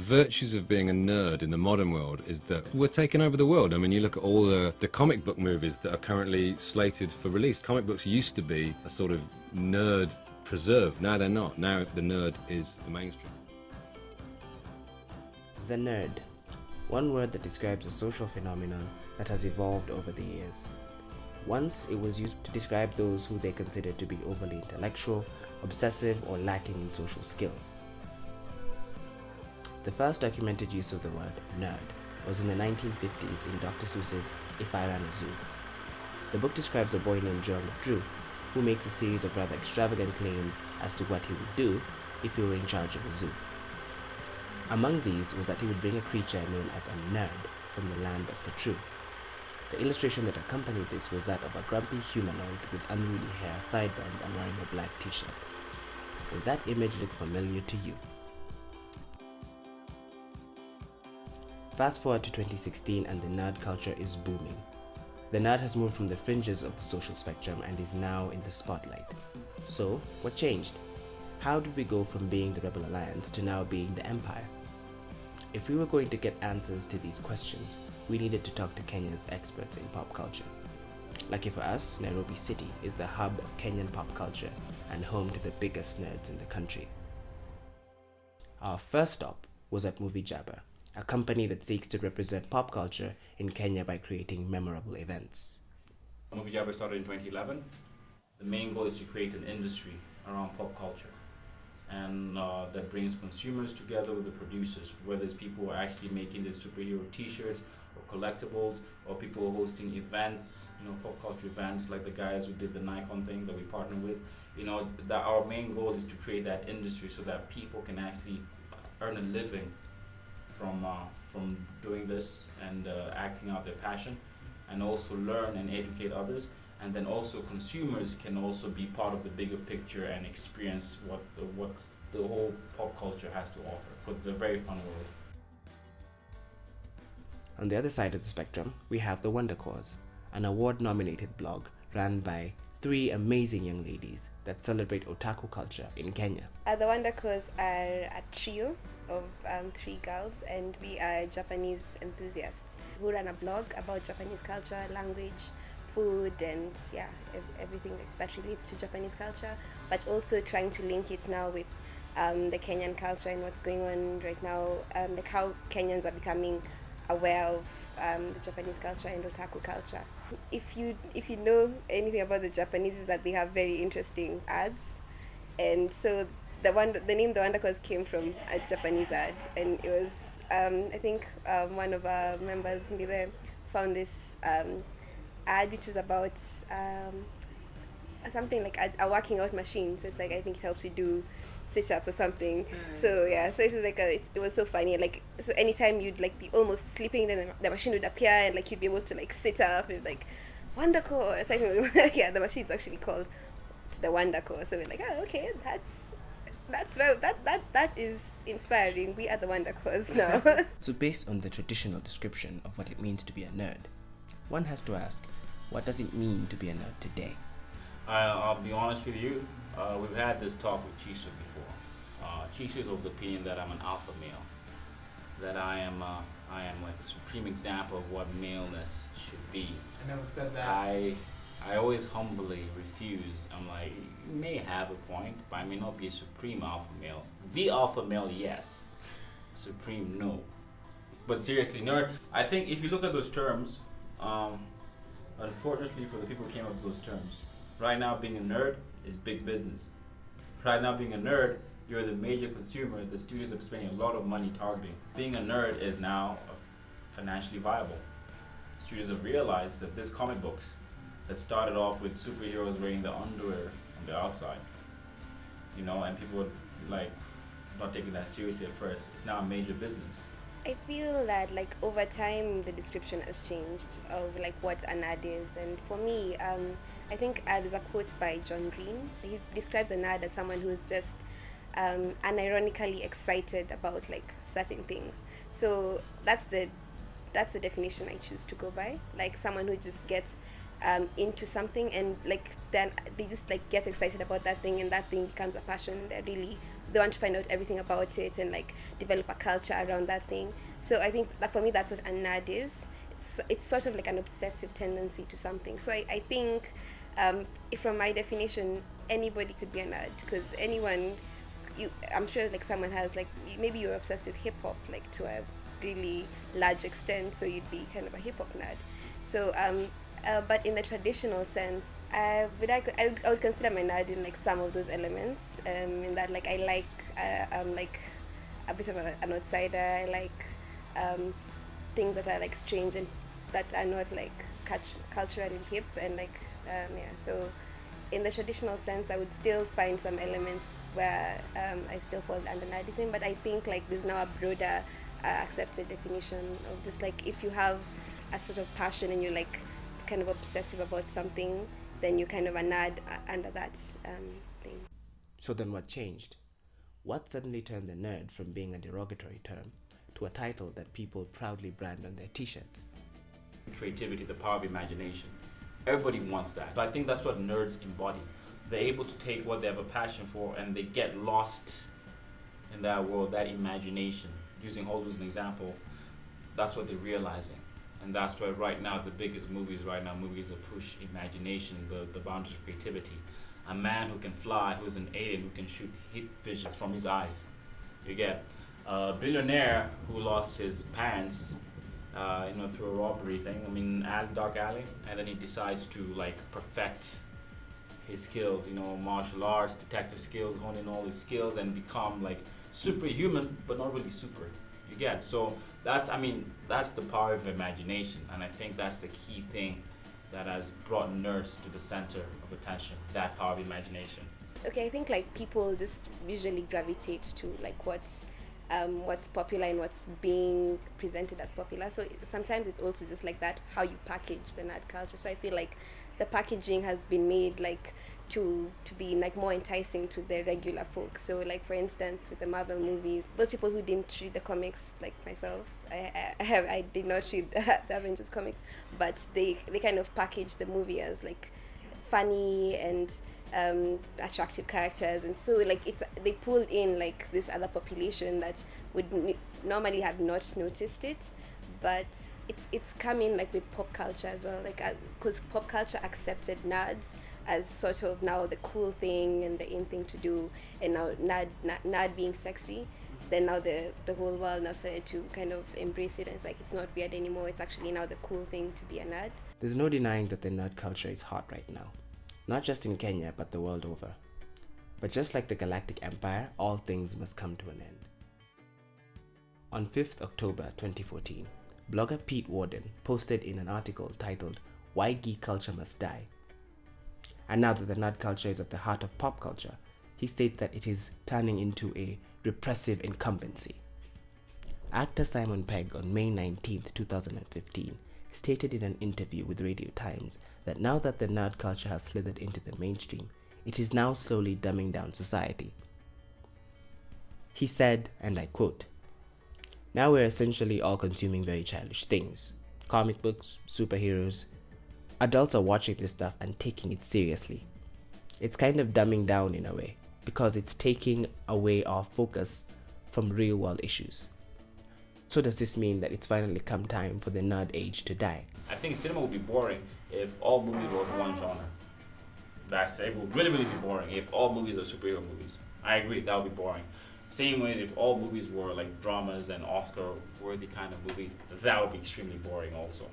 The virtues of being a nerd in the modern world is that we're taking over the world. I mean, you look at all the comic book movies that are currently slated for release. Comic books used to be a sort of nerd preserve. Now they're not. Now the nerd is the mainstream. The nerd. One word that describes a social phenomenon that has evolved over the years. Once it was used to describe those who they considered to be overly intellectual, obsessive, or lacking in social skills. The first documented use of the word nerd was in the 1950s in Dr. Seuss's If I Ran a Zoo. The book describes a boy named John Drew, who makes a series of rather extravagant claims as to what he would do if he were in charge of a zoo. Among these was that he would bring a creature known as a nerd from the land of the true. The illustration that accompanied this was that of a grumpy humanoid with unruly hair, sideburns, and wearing a black t-shirt. Does that image look familiar to you? Fast forward to 2016 and the nerd culture is booming. The nerd has moved from the fringes of the social spectrum and is now in the spotlight. So, what changed? How did we go from being the Rebel Alliance to now being the Empire? If we were going to get answers to these questions, we needed to talk to Kenya's experts in pop culture. Lucky for us, Nairobi City is the hub of Kenyan pop culture and home to the biggest nerds in the country. Our first stop was at Movie Jabber, a company that seeks to represent pop culture in Kenya by creating memorable events. Movie Jabber started in 2011. The main goal is to create an industry around pop culture, and that brings consumers together with the producers, whether it's people who are actually making the superhero t-shirts or collectibles, or people hosting events, pop culture events like the guys who did the Nikon thing that we partner with. That our main goal is to create that industry so that people can actually earn a living from doing this and acting out their passion, and also learn and educate others. And then also consumers can also be part of the bigger picture and experience what the whole pop culture has to offer, because it's a very fun world. On the other side of the spectrum, we have the Wonder Cause, an award-nominated blog run by three amazing young ladies that celebrate otaku culture in Kenya. The Wonder Cause are a trio of three girls, and we are Japanese enthusiasts who run a blog about Japanese culture, language, food, and everything that relates to Japanese culture, but also trying to link it now with the Kenyan culture and what's going on right now, like how Kenyans are becoming aware of the Japanese culture and otaku culture. If you know anything about the Japanese, is that they have very interesting ads, and so the name The Wonder Cause came from a Japanese ad, and it was I think one of our members, Mbile, found this ad which is about something like a working out machine. So it's like, I think it helps you do sit-ups or something. So it was like it was so funny. Like, so anytime you'd like be almost sleeping, then the machine would appear and like you'd be able to like sit up and like Wonder Core or something. Yeah, the machine's actually called the Wonder Core. So we're like, okay, that is inspiring. We are the Wonder Cores now. So based on the traditional description of what it means to be a nerd, one has to ask, what does it mean to be a nerd today? I'll be honest with you, we've had this talk with Chisha before. Chisha is of the opinion that I'm an alpha male, that I am like a supreme example of what maleness should be. I never said that. I always humbly refuse. I'm like, you may have a point, but I may not be a supreme alpha male. The alpha male, yes. Supreme, no. But seriously, nerd, I think if you look at those terms, unfortunately for the people who came up with those terms, right now being a nerd is big business. Right now being a nerd, you're the major consumer. The studios are spending a lot of money targeting. Being a nerd is now financially viable. Studios have realized that these comic books that started off with superheroes wearing the underwear on the outside, and people were like not taking that seriously at first. It's now a major business. I feel that like over time the description has changed of like what a nerd is, and for me, I think there's a quote by John Green. He describes a nerd as someone who's just unironically excited about like certain things. So that's the definition I choose to go by. Like someone who just gets into something and like then they just like get excited about that thing, and that thing becomes a passion. They're really they want to find out everything about it and like develop a culture around that thing. So I think that for me that's what a nerd is. It's sort of like an obsessive tendency to something. So I think if from my definition, anybody could be a nerd, because anyone, I'm sure like someone has like, maybe you're obsessed with hip hop like to a really large extent, so you'd be kind of a hip hop nerd. So but in the traditional sense, I would consider my nerd in like some of those elements. In that like I'm like a bit of an outsider. I like things that are like strange and that are not like culturally hip and like yeah. So in the traditional sense, I would still find some elements where I still fall under nerdism, but I think like there's now a broader accepted definition of just like if you have a sort of passion and you're like kind of obsessive about something, then you're kind of a nerd under that thing. So then what changed? What suddenly turned the nerd from being a derogatory term to a title that people proudly brand on their t-shirts? Creativity, the power of imagination. Everybody wants that. But I think that's what nerds embody. They're able to take what they have a passion for and they get lost in that world, that imagination. Using Hollywood as an example, that's what they're realizing. And that's why right now the biggest movies that push imagination, the boundaries of creativity. A man who can fly, who's an alien, who can shoot heat vision from his eyes. You get a billionaire who lost his parents, through a robbery thing. I mean, Dark Alley, and then he decides to like perfect his skills. Martial arts, detective skills, hone in all his skills, and become like superhuman, but not really super. You get so. That's the power of imagination, and I think that's the key thing that has brought nerds to the center of attention, that power of imagination. Okay, I think like people just usually gravitate to like what's popular and what's being presented as popular. So sometimes it's also just like that, how you package the nerd culture. So I feel like the packaging has been made like to be like more enticing to the regular folks. So like for instance with the Marvel movies, those people who didn't read the comics like myself, I did not read the Avengers comics, but they kind of package the movie as like funny and attractive characters, and so like they pulled in like this other population that would normally have not noticed it, but it's coming like with pop culture as well, like because pop culture accepted nerds as sort of now the cool thing and the in thing to do, and now nerd being sexy, then now the whole world now started to kind of embrace it, and it's like it's not weird anymore, it's actually now the cool thing to be a nerd. There's no denying that the nerd culture is hot right now, not just in Kenya but the world over. But just like the Galactic Empire, all things must come to an end. On 5th October 2014, blogger Pete Warden posted in an article titled "Why Geek Culture Must Die." And now that the nerd culture is at the heart of pop culture, he states that it is turning into a repressive incumbency. Actor Simon Pegg on May 19, 2015, stated in an interview with Radio Times that now that the nerd culture has slithered into the mainstream, it is now slowly dumbing down society. He said, and I quote, "Now we're essentially all consuming very childish things. Comic books, superheroes. Adults are watching this stuff and taking it seriously. It's kind of dumbing down in a way, because it's taking away our focus from real world issues. So does this mean that it's finally come time for the nerd age to die?" I think cinema would be boring if all movies were of one genre. It would really, really be boring if all movies are superhero movies. I agree, that would be boring. Same way if all movies were like dramas and Oscar-worthy kind of movies, that would be extremely boring also.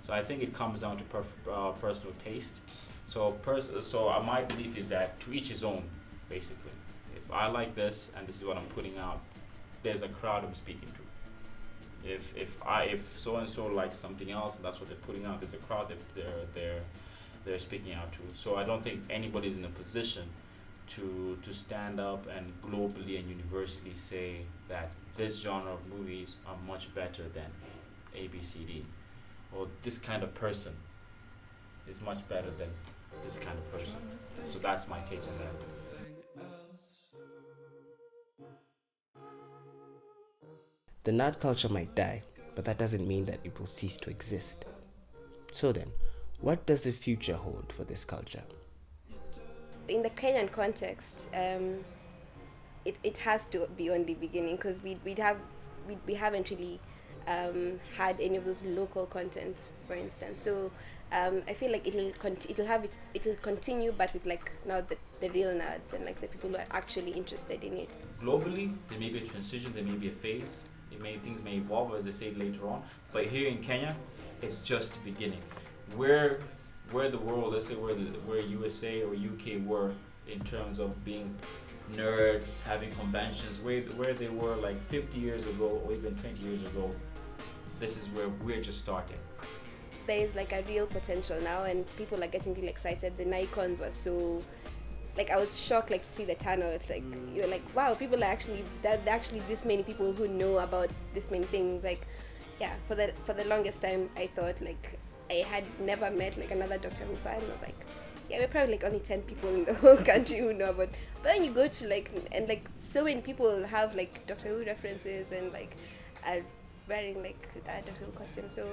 So I think it comes down to personal taste. So my belief is that to each his own, basically. If I like this and this is what I'm putting out, there's a crowd I'm speaking to. If so and so likes something else and that's what they're putting out, there's a crowd that they're speaking out to. So I don't think anybody's in a position to stand up and globally and universally say that this genre of movies are much better than ABCD, or this kind of person is much better than this kind of person. So that's my take on that. The nerd culture might die, but that doesn't mean that it will cease to exist. So then, what does the future hold for this culture? In the Kenyan context, it has to be only beginning, because we haven't really had any of those local content, for instance. So I feel like it'll continue, but with like now the real nerds and like the people who are actually interested in it. Globally, there may be a transition, there may be a phase. Things may evolve, as I say later on. But here in Kenya, it's just the beginning. Where the world, let's say where USA or UK were in terms of being nerds, having conventions, where they were like 50 years ago or even 20 years ago, this is where we're just starting. There is like a real potential now, and people are getting really excited. The Nikons were so, like, I was shocked, like, to see the turnout. Like, you're like, wow, people are actually, there are actually this many people who know about this many things. Like, yeah, for the longest time, I thought, like, I had never met like another Doctor Who fan. I was like, yeah, we're probably like only 10 people in the whole country who know about. But then you go to like, and like so many people have like Doctor Who references and like are wearing like Doctor Who costumes. So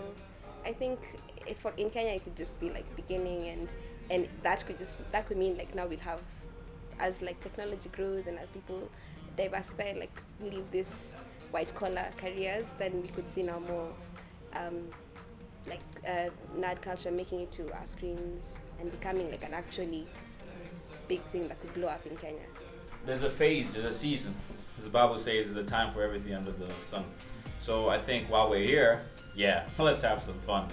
I think if in Kenya it could just be like beginning, and that could mean like now we'll have, as like technology grows and as people diversify and like leave this white collar careers, then we could see now more nerd culture making it to our screens and becoming like an actually big thing that could blow up in Kenya. There's a phase, there's a season. As the Bible says, there's a time for everything under the sun. So I think while we're here, yeah, let's have some fun.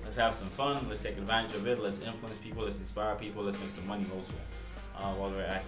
Let's have some fun, let's take advantage of it, let's influence people, let's inspire people, let's make some money also while we're at it.